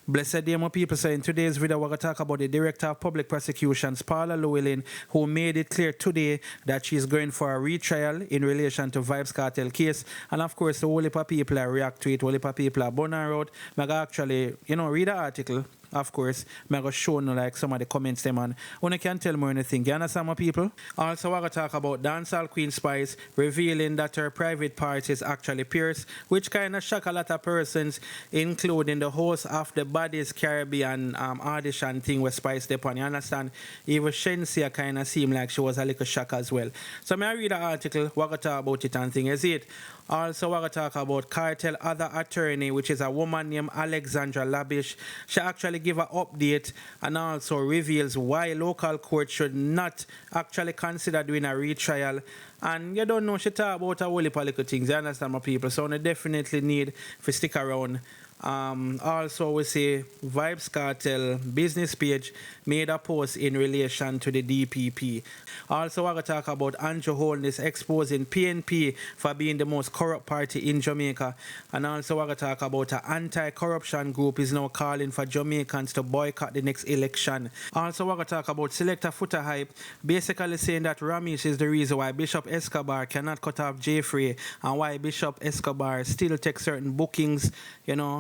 Blessed day, my people. So in today's video, we're going to talk about the Director of Public Prosecutions, Paula, llewellyn, who made it clear today that she's going for a retrial in relation to VYBZ Cartel case. And of course, the whole heap of people that react to it, whole heap of people are born and road. I'm going to actually, read the article. Of course, I'm going to show you like some of the comments them and you can tell me anything. You understand, my people? Also, we're going to talk about dancehall Queen Spice revealing that her private part is actually pierced, which kind of shock a lot of persons, including the host of the Baddies Caribbean audition thing with Spice Depon. You understand? Even Shensia kind of seemed like she was a little shock as well. So, I read the article, we're going to talk about it and thing. Is it? Also, we're going to talk about Cartel other attorney, which is a woman named Alexandra Labish. She actually give an update and also reveals why local court should not actually consider doing a retrial. And you don't know, she talk about a whole heap of little things. You understand, my people? So you definitely need to stick around. Also, we see VYBZ Cartel business page made a post in relation to the DPP. Also, we're going to talk about Andrew Holness exposing PNP for being the most corrupt party in Jamaica. And also, we're going to talk about an anti-corruption group is now calling for Jamaicans to boycott the next election. Also, we're going to talk about Selector Foota hype, basically saying that Romeich is the reason why Bishop Escobar cannot cut off Jeffrey and why Bishop Escobar still takes certain bookings,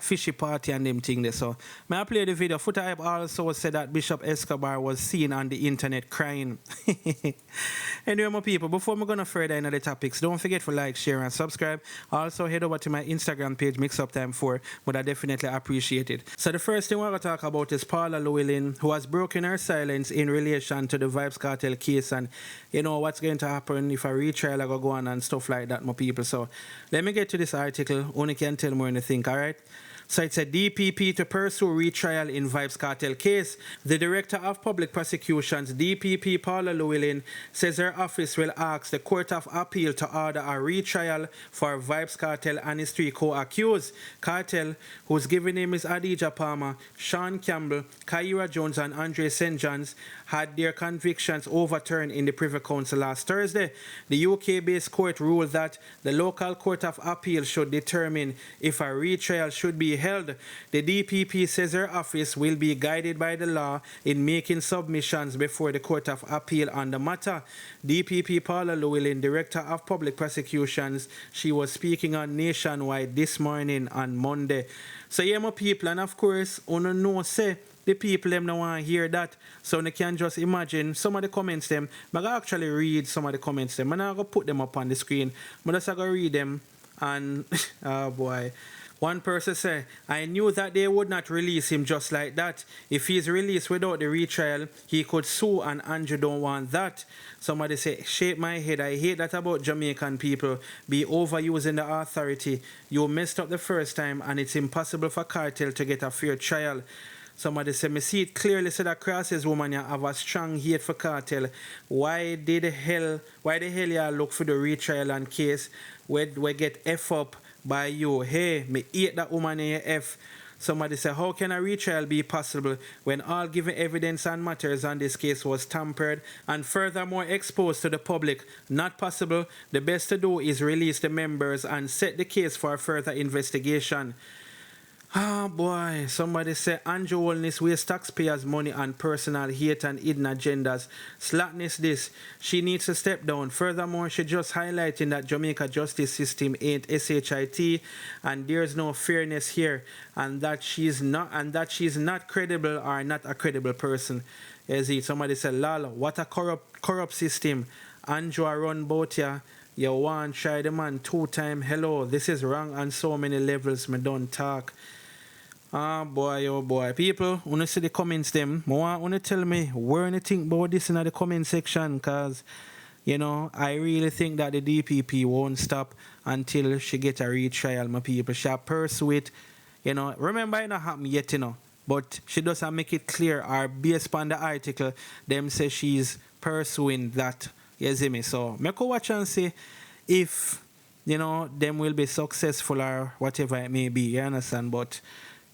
fishy party and them thing there. So, may I play the video? Foota hype also said that Bishop Escobar was seen on the internet crying. Anyway, my people, before we're going to further into the topics, don't forget to like, share, and subscribe. Also, head over to my Instagram page, Mix Up Time 4, but I definitely appreciate it. So, the first thing we're going to talk about is Paula llewellyn, who has broken her silence in relation to the VYBZ Cartel case and, what's going to happen if a retrial are going to go on and stuff like that, my people. So, let me get to this article. Only can tell me anything, all right? So it's a DPP to pursue retrial in VYBZ Cartel case. The Director of Public Prosecutions, DPP Paula llewellyn, says her office will ask the Court of Appeal to order a retrial for VYBZ Cartel and his three co-accused. Cartel, whose given name is Adidja Palmer, Sean Campbell, Kyra Jones, and Andre St. John's, had their convictions overturned in the Privy Council last Thursday. The UK-based court ruled that the local Court of Appeal should determine if a retrial should be held. The DPP says her office will be guided by the law in making submissions before the Court of Appeal on the matter. DPP Paula llewellyn, Director of Public Prosecutions, she was speaking on Nationwide this morning on Monday. So yeah, my people, and of course, say the people them don't want to hear that. So they can just imagine some of the comments them. I'm going to actually read some of the comments them. I'm not going to put them up on the screen. I'm just going to read them. And, oh boy. One person say, I knew that they would not release him just like that. If he's released without the retrial, he could sue and Andrew don't want that. Somebody say, shake my head. I hate that about Jamaican people. Be overusing the authority. You messed up the first time and it's impossible for Cartel to get a fair trial. Somebody say, me see it clearly say that Crosses woman you have a strong hate for Cartel. Why the hell you look for the retrial and case where we get F up by you? Hey, me hate that woman in your F. Somebody say, how can a retrial be possible when all given evidence and matters on this case was tampered and furthermore exposed to the public? Not possible. The best to do is release the members and set the case for further investigation. Ah, boy. Somebody say Andrew Holness wastes taxpayers' money on personal hate and hidden agendas. Slackness this. She needs to step down. Furthermore, she just highlighting that Jamaica justice system ain't SHIT and there's no fairness here and that she's not credible or not a credible person. Is it? Somebody say, lol, what a corrupt system. Andrew run both ya. You want try the man 2 times. Hello, this is wrong on so many levels. Me don't talk. Ah, boy, oh boy. People, when you see the comments them, I want to tell me where you think about this in the comment section because, I really think that the DPP won't stop until she get a retrial, my people. She'll pursue it, Remember, it not happen yet, but she doesn't make it clear or based on the article, them say she's pursuing that. You see me? So, I go watch and see if, them will be successful or whatever it may be. You understand? But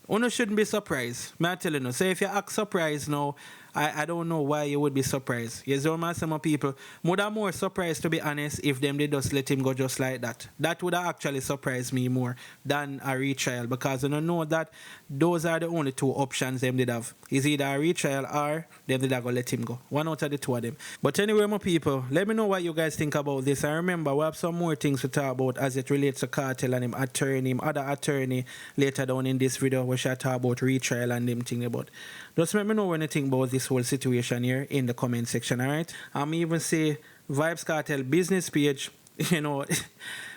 you shouldn't be surprised. I tell you, so if you act surprised now I don't know why you would be surprised. Yes, some people would have more surprised, to be honest, if them they just let him go just like that. That would have actually surprised me more than a retrial, because I don't know that those are the only two options them did have. Is either a retrial or them did have go let him go. One out of the two of them. But anyway, my people, let me know what you guys think about this. And remember, we have some more things to talk about as it relates to Kartel and him attorney, him other attorney later down in this video. We shall talk about retrial and them thing about. Just let me know what you think about this whole situation here in the comment section, alright? I'm even say VYBZ Kartel business page, you know,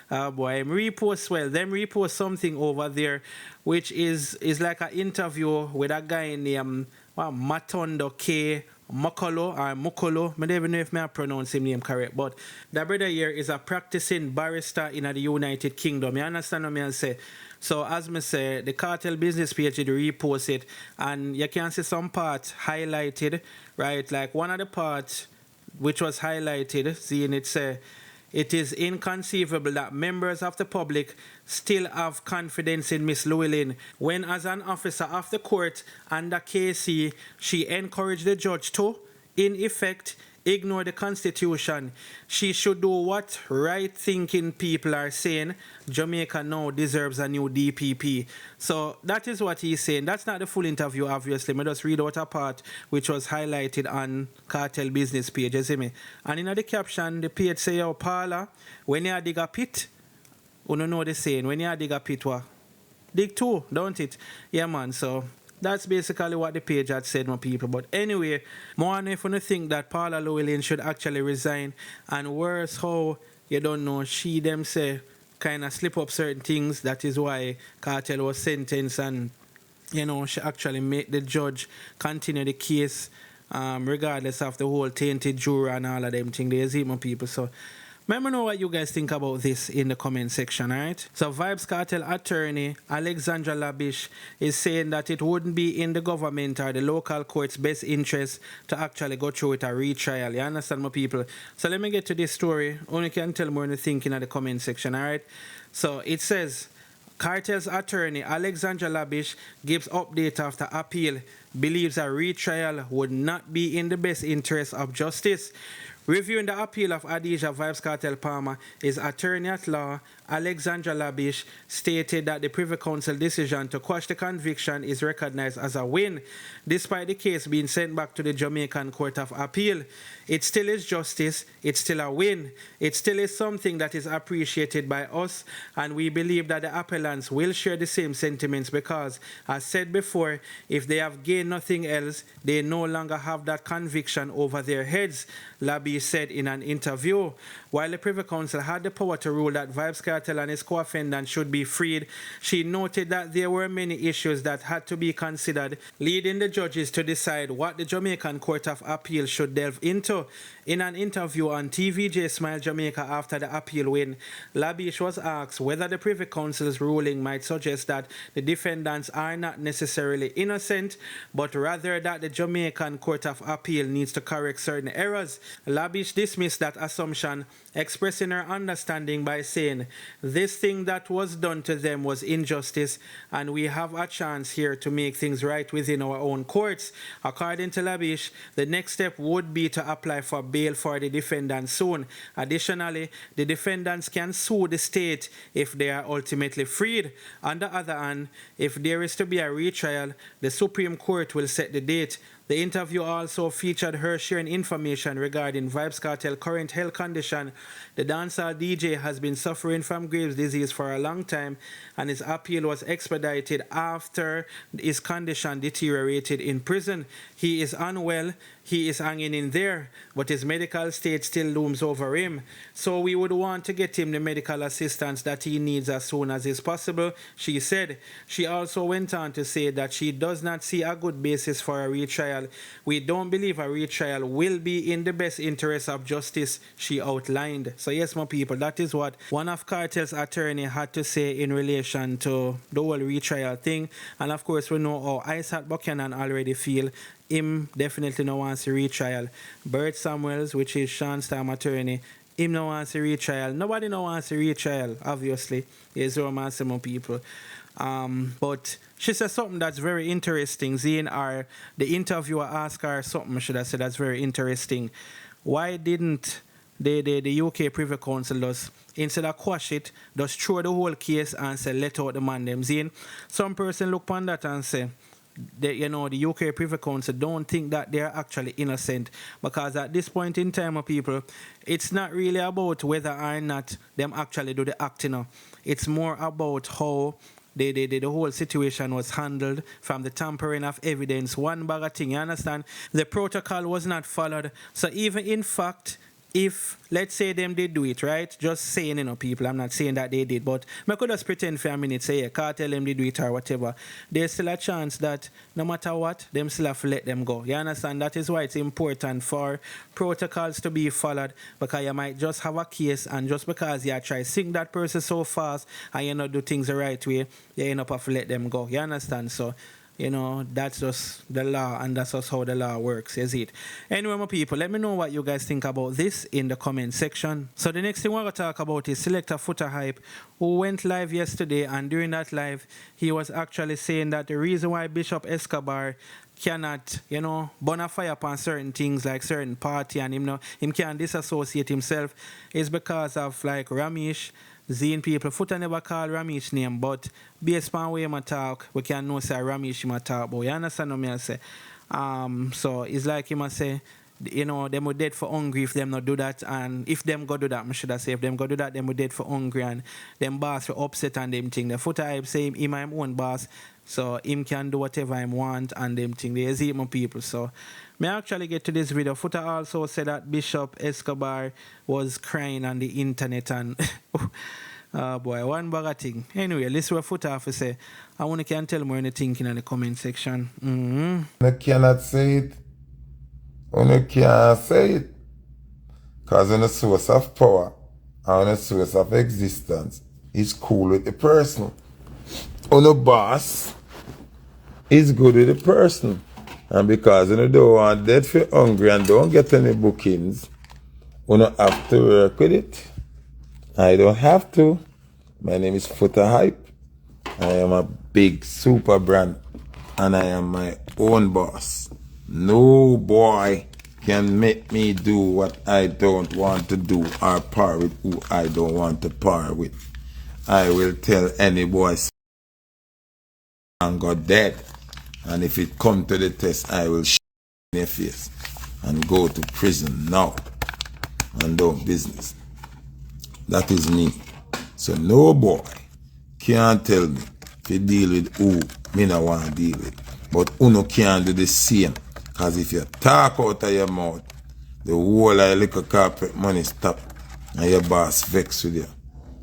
boy, repost, well, them repost something over there, which is like an interview with a guy named Matondo K. Mokolo or Mokolo, I don't even know if I pronounce his name correct, but the brother here is a practicing barrister in the United Kingdom. You understand what I say? So as I say, the Kartel business page did repost it, and you can see some parts highlighted, right? Like one of the parts which was highlighted, seeing it say, it is inconceivable that members of the public still have confidence in Miss Llewellyn when, as an officer of the court under KC, she encouraged the judge to, in effect, ignore the Constitution. She should do what right-thinking people are saying. Jamaica now deserves a new DPP. So that is what he's saying. That's not the full interview, obviously. I just read out a part which was highlighted on Kartel business page, you see me? And in the caption, the page say, yo, Paula, when you dig a pit, you don't know the saying, when you dig a pit, what? Dig two, don't it? Yeah, man, so that's basically what the page had said, my people. But anyway, more if you think that Paula Llewellyn should actually resign, and worse how, you don't know, she them say kind of slip up certain things. That is why Kartel was sentenced, and, you know, she actually made the judge continue the case regardless of the whole tainted juror and all of them things. They see, my people. So let me know what you guys think about this in the comment section, alright? So VYBZ Kartel attorney Alexandra Labish is saying that it wouldn't be in the government or the local court's best interest to actually go through with a retrial. You understand, my people? So let me get to this story. Only can tell more thinking in the comment section, alright? So it says, Kartel's attorney Alexandra Labish gives update after appeal, believes a retrial would not be in the best interest of justice. Reviewing the appeal of Adija VYBZ Kartel Palmer, his attorney at law, Alexandra Labish, stated that the Privy Council decision to quash the conviction is recognized as a win. Despite the case being sent back to the Jamaican Court of Appeal, it still is justice, it's still a win, it still is something that is appreciated by us, and we believe that the appellants will share the same sentiments because, as said before, if they have gained nothing else, they no longer have that conviction over their heads, Labish said in an interview. While the Privy Council had the power to rule that VYBZ Kartel and his co-defendants should be freed, she noted that there were many issues that had to be considered, leading the judges to decide what the Jamaican Court of Appeal should delve into. In an interview on TVJ Smile Jamaica after the appeal win, Labish was asked whether the Privy Council's ruling might suggest that the defendants are not necessarily innocent, but rather that the Jamaican Court of Appeal needs to correct certain errors. Labish dismissed that assumption, expressing her understanding by saying, "This thing that was done to them was injustice, and we have a chance here to make things right within our own courts." According to Labish, the next step would be to apply for bail for the defendants soon. Additionally, the defendants can sue the state if they are ultimately freed. On the other hand, if there is to be a retrial, the Supreme Court will set the date. The interview also featured her sharing information regarding VYBZ Kartel's current health condition. The dancehall DJ has been suffering from Graves' disease for a long time, and his appeal was expedited after his condition deteriorated in prison. He is unwell, he is hanging in there, but his medical state still looms over him. So we would want to get him the medical assistance that he needs as soon as is possible, she said. She also went on to say that she does not see a good basis for a retrial. We don't believe a retrial will be in the best interest of justice, she outlined. So yes, my people, that is what one of Kartel's attorney had to say in relation to the whole retrial thing. And of course, we know how Isaac Buchanan already feel. Him definitely no wants a retrial. Bert Samuels, which is Sean's time attorney, him no wants a retrial. Nobody no wants a retrial, obviously. Yes, romance, my people. But she said something that's very interesting. Zine, or the interviewer asked her something, should I say, that's very interesting. Why didn't the UK Privy Council just, instead of quash it, just throw the whole case and say, let out the man them? Zine, some person look upon that and say, the UK Privy Council don't think that they're actually innocent, because at this point in time, people, it's not really about whether or not them actually do the acting. It's more about how the whole situation was handled, from the tampering of evidence, one bag of thing, you understand? The protocol was not followed. So even in fact, if, let's say them did do it, right? Just saying, people, I'm not saying that they did, but I could just pretend for a minute, say, yeah, cartel them did do it or whatever. There's still a chance that no matter what, them still have to let them go. You understand? That is why it's important for protocols to be followed, because you might just have a case, and just because you try to sink that person so fast and you not do things the right way, you end up have to let them go. You understand? So, that's just the law, and that's just how the law works, is it? Anyway, my people, let me know what you guys think about this in the comment section. So the next thing we're going to talk about is Selector Foota Hype, who went live yesterday, and during that live, he was actually saying that the reason why Bishop Escobar cannot, burn a fire upon certain things like certain party, and him can't disassociate himself, is because of like Romeich. Zine people, Foota never call Romeich name, but based on where I talk, we can know say Romeich him talk about. You understand what I say? So it's like him say, them were dead for hungry if them not do that, and if them go do that, I should have say, if them go do that, them were dead for hungry, and them boss were upset and them thing. The Foota Hype say him my own boss, so him can do whatever I want and them thing. They see my people. So may I actually get to this video. Foota also said that Bishop Escobar was crying on the internet, and oh boy, one bag of thing. Anyway, listen what Foota have to say. I want to can tell me what you thinking in the comment section. I cannot say it. I can't say it. Because when the source of power and the source of existence is cool with the person. On the boss is good with the person. And because you don't want dead for hungry and don't get any bookings, you don't have to work with it. I don't have to. My name is Foota Hype. I am a big super brand and I am my own boss. No boy can make me do what I don't want to do or par with who I don't want to par with. I will tell any boy and got dead. And if it come to the test, I will shit in their face and go to prison now and do business. That is me. So no boy can't tell me to deal with who me not want to deal with. But uno can't do the same. Because if you talk out of your mouth, the whole of your little corporate money stop and your boss vex with you.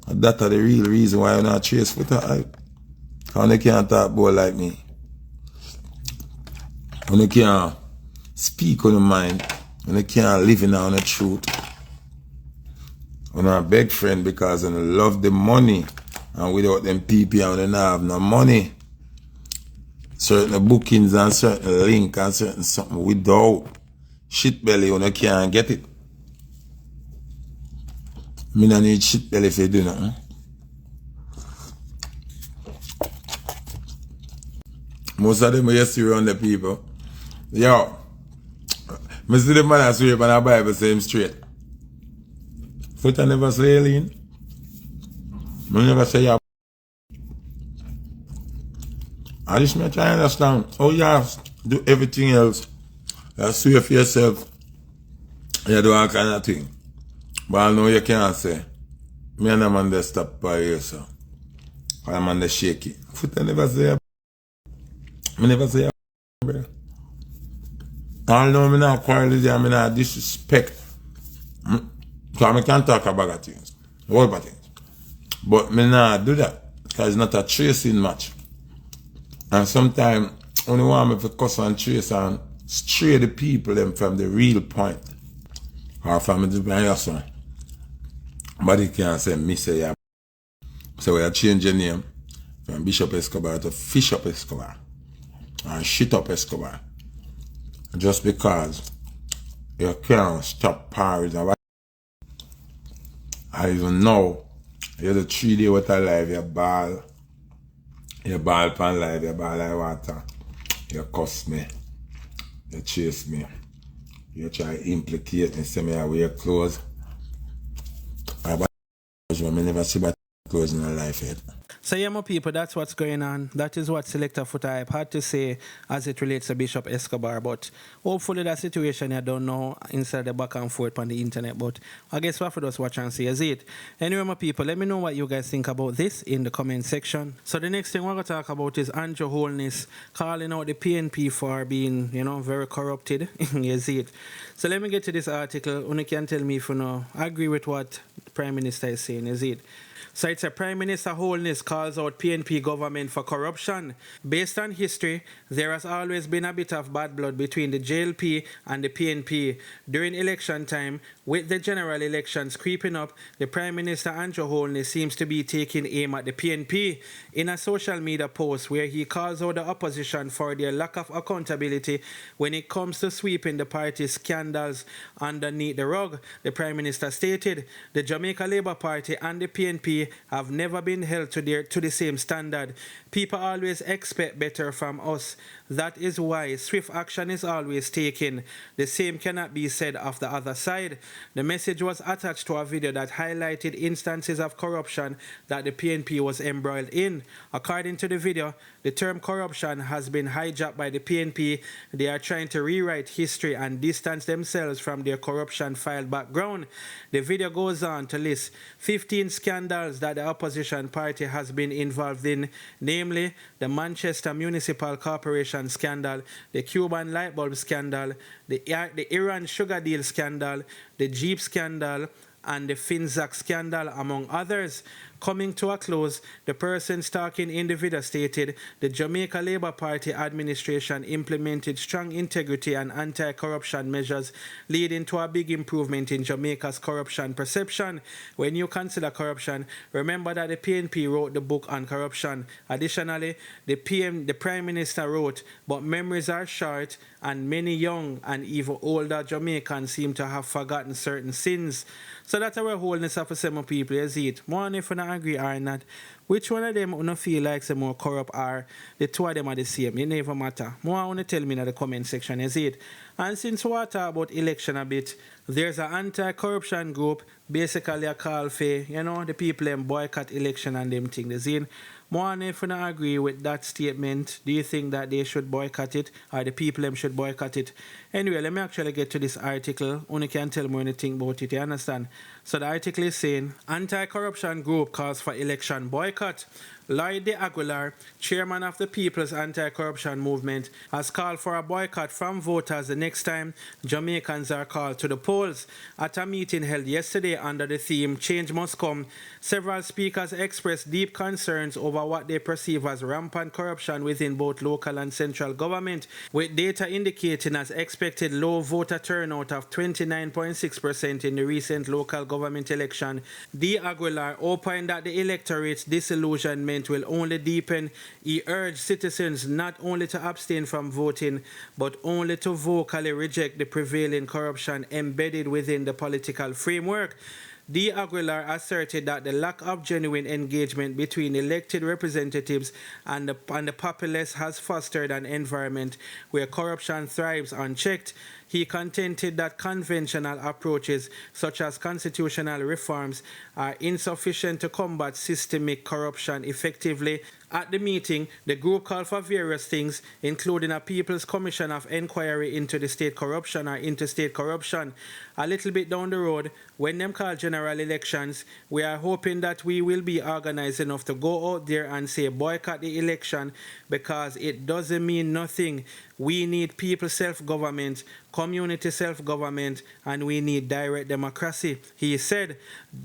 And that's the real reason why you not chase Foota Hype. Because you can't talk about like me. When you can't speak on your mind, when you can't live in on the truth. When you're a big friend because you love the money, and without them people you don't have no money. Certain bookings and certain link and certain something without shit belly when you can't get it. Me don't need shit belly if you do nothing. Most of them are see around the people. Yo, I see the man that swear by the Bible say him straight. Foota never say Lean. I never say ya. I just try to understand how you have to do everything else. You swear for yourself. You do all kind of thing. But I know you can't say. Me and the man that stop by here, so. I'm on the shaky. Foota never say ya. I never say ya, brother. I know me not quarrel with you, I not disrespect. So I can't talk about things. All about things. But me not do that. Because it's not a tracing match. And sometimes only want me to cuss and trace and stray the people them from the real point. Or from the person. But he can't say me say ya. So we change your name from Bishop Escobar to Fish Up Escobar. And Shit Up Escobar. Just because you can't stop parties. I even know you're the 3 day with a life, you ball. You ball pan life, you ball like water. You cuss me. You chase me. You try to implicate me, say me I wear clothes. I never see bad clothes in my life yet. So yeah, my people, that's what's going on. That is what Selector Foota had to say as it relates to Bishop Escobar. But hopefully that situation I don't know inside the back and forth on the internet. But I guess what for us watch and see is it. Anyway, my people, let me know what you guys think about this in the comment section. So the next thing we're going to talk about is Andrew Holness calling out the PNP for being, very corrupted. You see it. So let me get to this article. You can tell me if you agree with what the Prime Minister is saying. Is it? So it's a Prime Minister Holness calls out PNP government for corruption. Based on history, there has always been a bit of bad blood between the JLP and the PNP. During election time, with the general elections creeping up, the Prime Minister Andrew Holness seems to be taking aim at the PNP. In a social media post where he calls out the opposition for their lack of accountability when it comes to sweeping the party's scandals underneath the rug, the Prime Minister stated, the Jamaica Labour Party and the PNP have never been held to the same standard. People always expect better from us. That is why swift action is always taken. The same cannot be said of the other side. The message was attached to a video that highlighted instances of corruption that the PNP was embroiled in. According to the video, the term corruption has been hijacked by the PNP. They are trying to rewrite history and distance themselves from their corruption-filed background. The video goes on to list 15 scandals that the opposition party has been involved in, namely the Manchester Municipal Corporation scandal, the Cuban light bulb scandal, the Iran sugar deal scandal, the Jeep scandal, and the Finzac scandal, among others. Coming to a close, the person talking in the video stated, the Jamaica Labour Party administration implemented strong integrity and anti-corruption measures, leading to a big improvement in Jamaica's corruption perception. When you consider corruption, remember that the PNP wrote the book on corruption. Additionally, the Prime Minister wrote, but memories are short and many young and even older Jamaicans seem to have forgotten certain sins. So that's our wholeness of some people, is it? More if you not agree or not. Which one of them you not feel like some more corrupt or the two of them are the same? It never matter. More want to tell me in the comment section, is it? And since we talk about election a bit, there's an anti-corruption group, basically a call for, the people them boycott election and them things, is it? More if you not agree with that statement, do you think that they should boycott it or the people them should boycott it? Anyway, let me actually get to this article. Only can tell me anything about it, you understand? So the article is saying, anti-corruption group calls for election boycott. Lloyd De Aguilar, chairman of the People's Anti-Corruption Movement, has called for a boycott from voters the next time Jamaicans are called to the polls. At a meeting held yesterday under the theme Change Must Come, several speakers expressed deep concerns over what they perceive as rampant corruption within both local and central government, with data indicating as expected low voter turnout of 29.6% in the recent local government election. De Aguilar opined that the electorate's disillusionment will only deepen. He urged citizens not only to abstain from voting, but only to vocally reject the prevailing corruption embedded within the political framework. De Aguilar asserted that the lack of genuine engagement between elected representatives and the populace has fostered an environment where corruption thrives unchecked. He contended that conventional approaches such as constitutional reforms are insufficient to combat systemic corruption effectively. At the meeting, the group called for various things, including a People's Commission of Inquiry into the state corruption or interstate corruption. A little bit down the road, when them call general elections, we are hoping that we will be organized enough to go out there and say boycott the election because it doesn't mean nothing. We need people self-government, community self-government, and we need direct democracy. He said,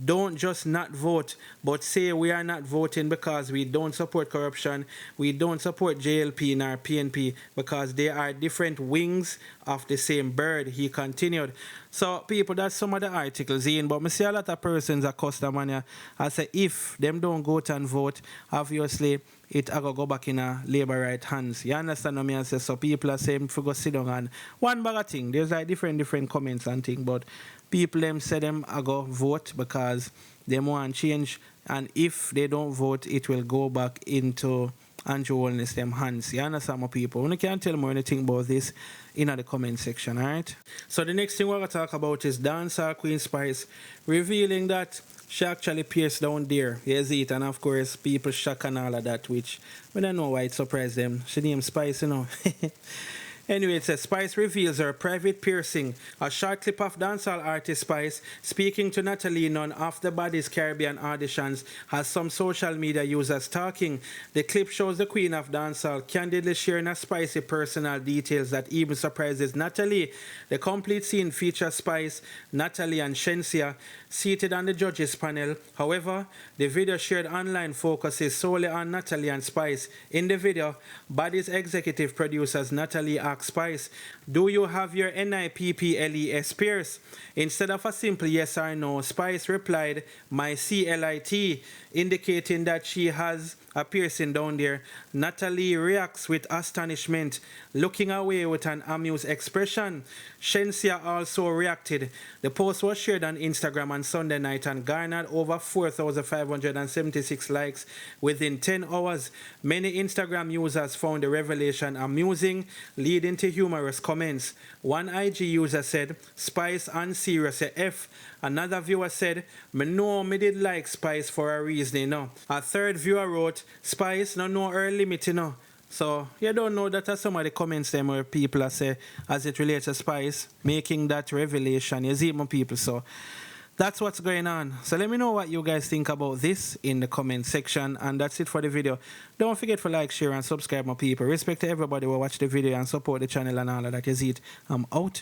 don't just not vote, but say we are not voting because we don't support corruption, we don't support JLP nor PNP because they are different wings of the same bird, he continued. So, people, that's some of the articles in, but I see a lot of persons are customer. I say if them don't go out and vote, obviously, it will go back in a labor right hands. You understand what I say? So people are saying if we go sit down and one bag of thing. There's like different comments and things, but people them say them I go vote because they want change, and if they don't vote, it will go back into and Joelness them hands. You understand, my people? You can tell me anything about this in the comment section, alright? So the next thing we're going to talk about is dancehall Queen Spice revealing that she actually pierced down there. Yes, it, and of course people shock and all of that, which I don't know why it surprised them. She named Spice, you know. Anyway, it says Spice reveals her private piercing. A short clip of dancehall artist Spice speaking to Natalie Nunn after Body's Caribbean auditions has some social media users talking. The clip shows the queen of dancehall candidly sharing a spicy personal details that even surprises Natalie. The complete scene features Spice, Natalie and Shensia seated on the judges panel. However, the video shared online focuses solely on Natalie and Spice. In the video, Body's executive producers Natalie asked Spice, "Do you have your NIPPLES pierce?" Instead of a simple yes or no, Spice replied, "My CLIT," indicating that she has a piercing down there. Natalie reacts with astonishment, looking away with an amused expression. Shensia also reacted. The post was shared on Instagram on Sunday night and garnered over 4,576 likes within 10 hours. Many Instagram users found the revelation amusing, leading to humorous comments. One IG user said, "Spice and serious F." Another viewer said, "Me know me did like Spice for a reason, you know." A third viewer wrote, "Spice no know her limit, you know." So you don't know that some of the comments them where people are say as it relates to Spice making that revelation. You see, my people. So that's what's going on. So let me know what you guys think about this in the comment section. And that's it for the video. Don't forget to like, share, and subscribe, my people. Respect to everybody who watch the video and support the channel and all of that. You see it. I'm out.